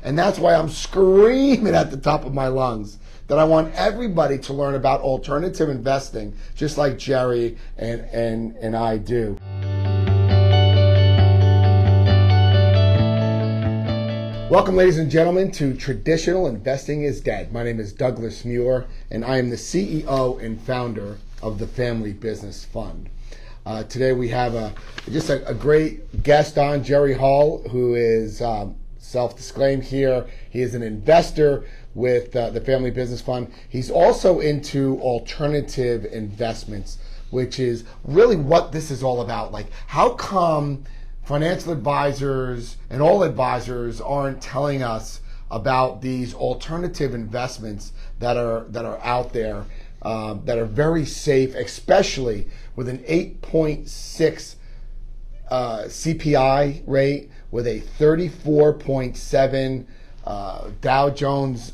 And that's why I'm screaming at the top of my lungs that I want everybody to learn about alternative investing, just like Jerry and I do. Welcome, ladies and gentlemen, to Traditional Investing is Dead. My name is Douglas Muir, and I am the CEO and founder of the Family Business Fund. Today we have just a great guest on, Jerry Hall, who is self-disclaimed here. He is an investor with the Family Business Fund. He's also into alternative investments, which is really what this is all about. Like, how come financial advisors and all advisors aren't telling us about these alternative investments that are out there, that are very safe, especially with an 8.6 CPI rate, with a 34.7 Dow Jones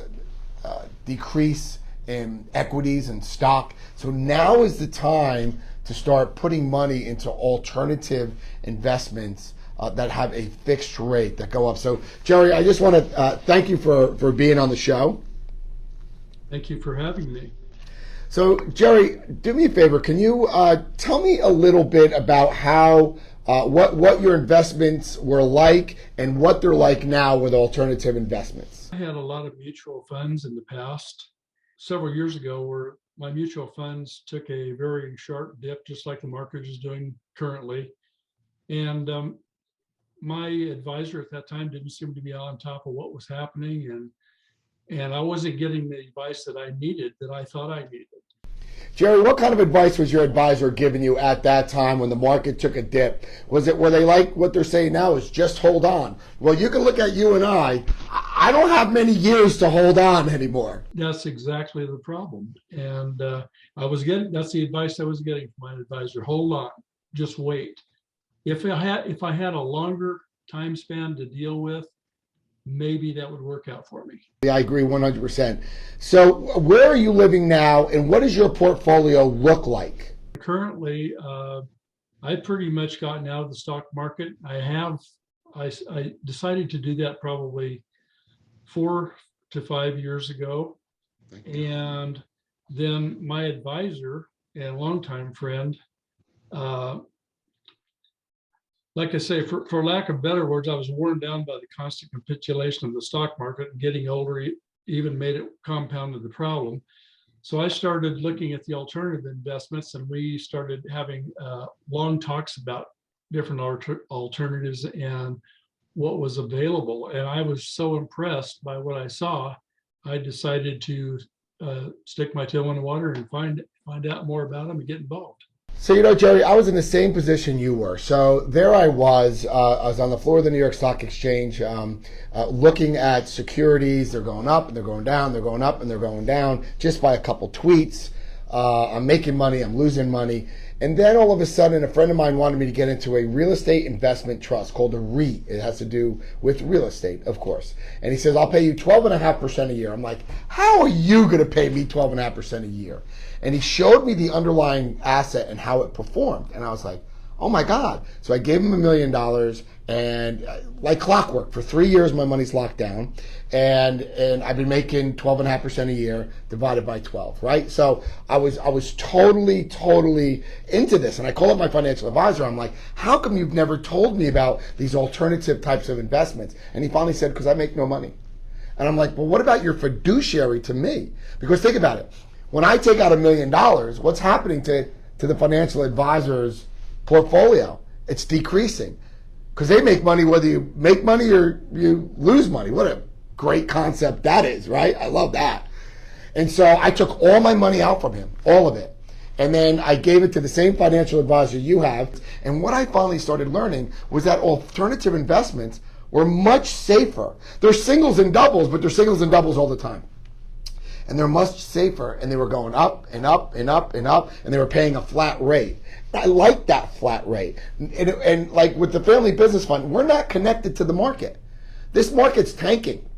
decrease in equities and stock. So now is the time to start putting money into alternative investments that have a fixed rate that go up. So, Jerry, I just want to thank you for being on the show. Thank you for having me. So, Jerry, do me a favor. Can you tell me a little bit about how what your investments were like and what they're like now with alternative investments? I had a lot of mutual funds in the past. Several years ago, where my mutual funds took a very sharp dip, just like the market is doing currently. And my advisor at that time didn't seem to be on top of what was happening, and I wasn't getting the advice that I needed, that I thought I needed. Jerry, what kind of advice was your advisor giving you at that time when the market took a dip? Were they like what they're saying now is just hold on? Well, you can look at you and I don't have many years to hold on anymore. That's exactly the problem. And that's the advice I was getting from my advisor. Hold on, just wait. If I had a longer time span to deal with, maybe that would work out for me. Yeah, I agree 100%. So where are you living now, and what does your portfolio look like? Currently, I've pretty much gotten out of the stock market. I decided to do that probably 4 to 5 years ago. And then my advisor and longtime friend, like I say, for lack of better words, I was worn down by the constant capitulation of the stock market, and getting older even made it compounded the problem. So I started looking at the alternative investments, and we started having long talks about different alternatives and what was available. And I was so impressed by what I saw, I decided to stick my toe in the water and find out more about them and get involved. So, Jerry, I was in the same position you were. So there I was on the floor of the New York Stock Exchange, looking at securities. They're going up and they're going down, they're going up and they're going down, just by a couple tweets. I'm making money, I'm losing money. And then all of a sudden, a friend of mine wanted me to get into a real estate investment trust called a REIT. It has to do with real estate, of course. And he says, I'll pay you 12.5% a year. I'm like, how are you going to pay me 12.5% a year? And he showed me the underlying asset and how it performed. And I was like, oh my God. So I gave him $1 million, and like clockwork, for 3 years, my money's locked down. And I've been making 12.5% a year divided by 12, right? So I was totally into this. And I called up my financial advisor. I'm like, how come you've never told me about these alternative types of investments? And he finally said, because I make no money. And I'm like, well, what about your fiduciary to me? Because think about it. When I take out $1 million, what's happening to the financial advisor's portfolio? It's decreasing, because they make money whether you make money or you lose money. What a great concept that is, right? I love that. And so I took all my money out from him, all of it. And then I gave it to the same financial advisor you have. And what I finally started learning was that alternative investments were much safer. They're singles and doubles, but they're singles and doubles all the time. And they're much safer, and they were going up and up and up and up, and they were paying a flat rate. I like that flat rate. And like with the Family Business Fund, we're not connected to the market. This market's tanking.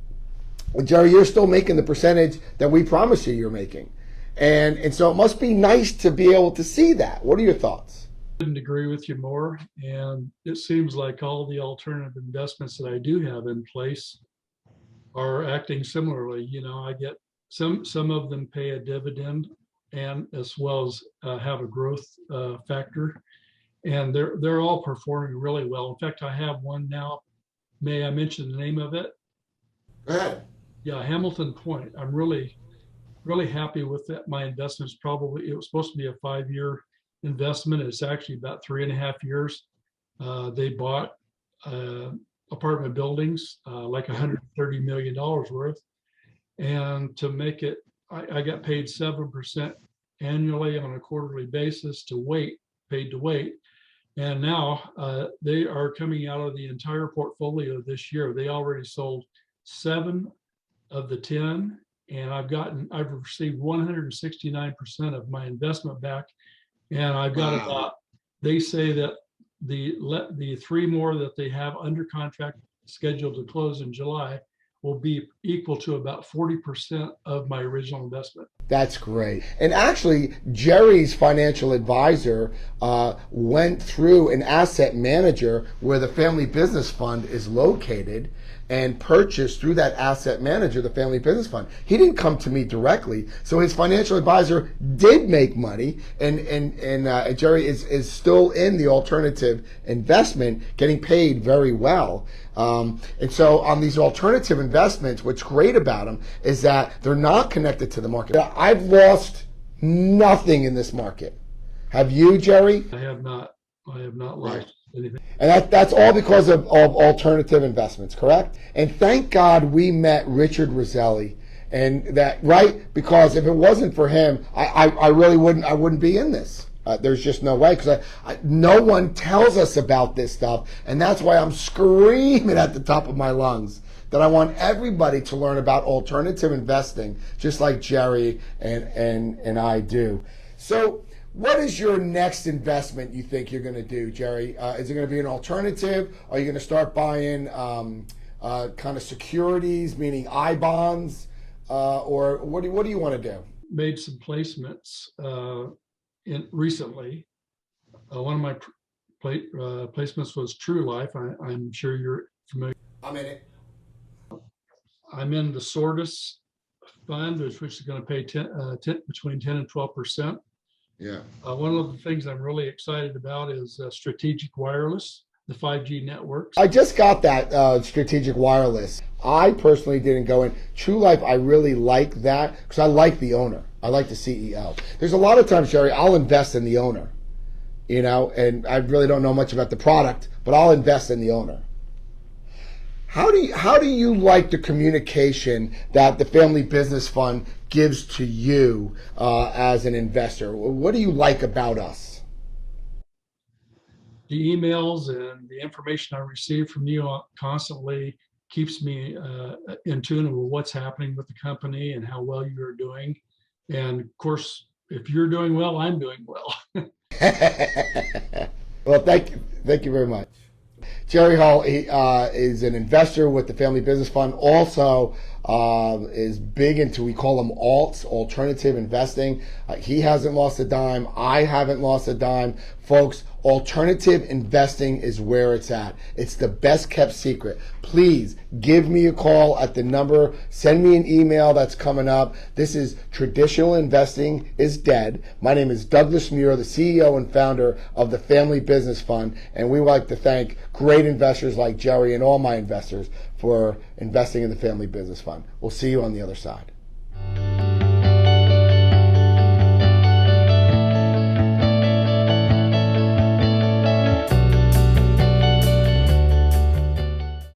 Jerry, you're still making the percentage that we promised you you're making. And so it must be nice to be able to see that. What are your thoughts? I couldn't agree with you more. And it seems like all the alternative investments that I do have in place are acting similarly. I get some of them pay a dividend and as well as have a growth factor, and they're all performing really well. In fact, I have one now. May I mention the name of it? Go ahead. Yeah, Hamilton Point. I'm really happy with that. My investment's it was supposed to be a 5-year investment. It's actually about 3.5 years. They bought apartment buildings, like $130 million worth. And to make it, I got paid 7% annually on a quarterly basis paid to wait. And now they are coming out of the entire portfolio this year. They already sold 7 of the 10, and I've received 169% of my investment back. And I've got about, they say that the 3 more that they have under contract scheduled to close in July will be equal to about 40% of my original investment. That's great. And actually, Jerry's financial advisor went through an asset manager where the Family Business Fund is located and purchased through that asset manager, the Family Business Fund. He didn't come to me directly. So his financial advisor did make money, and Jerry is still in the alternative investment, getting paid very well. And so on these alternative investments, what's great about them is that they're not connected to the market. I've lost nothing in this market. Have you, Jerry? I have not lost anything. And that's all because of alternative investments, correct? And thank God we met Richard Roselli. And that, right? Because if it wasn't for him, I really wouldn't be in this. There's just no way, because no one tells us about this stuff. And that's why I'm screaming at the top of my lungs that I want everybody to learn about alternative investing, just like Jerry and I do. So what is your next investment you think you're going to do, Jerry? Is it going to be an alternative? Are you going to start buying kind of securities, meaning I bonds? Or what do you want to do? Made some placements recently. One of my placements was True Life. I'm sure you're familiar. I'm in it. I'm in the Sortis fund, which is going to pay between 10 and 12%. Yeah. One of the things I'm really excited about is Strategic Wireless, the 5G networks. I just got that Strategic Wireless. I personally didn't go in. True Life, I really like that because I like the owner. I like the CEO. There's a lot of times, Jerry, I'll invest in the owner, and I really don't know much about the product, but I'll invest in the owner. How do you like the communication that the Family Business Fund gives to you as an investor? What do you like about us? The emails and the information I receive from you constantly keeps me in tune with what's happening with the company and how well you're doing. And of course, if you're doing well, I'm doing well. Well, thank you very much. Jerry Hall is an investor with the Family Business Fund. Also is big into, we call them alts, alternative investing. He hasn't lost a dime. I haven't lost a dime. Folks, alternative investing is where it's at. It's the best kept secret. Please give me a call at the number. Send me an email that's coming up. This is Traditional Investing is Dead. My name is Douglas Muir, the CEO and founder of the Family Business Fund. And we would like to thank great investors like Jerry and all my investors for investing in the Family Business Fund. We'll see you on the other side.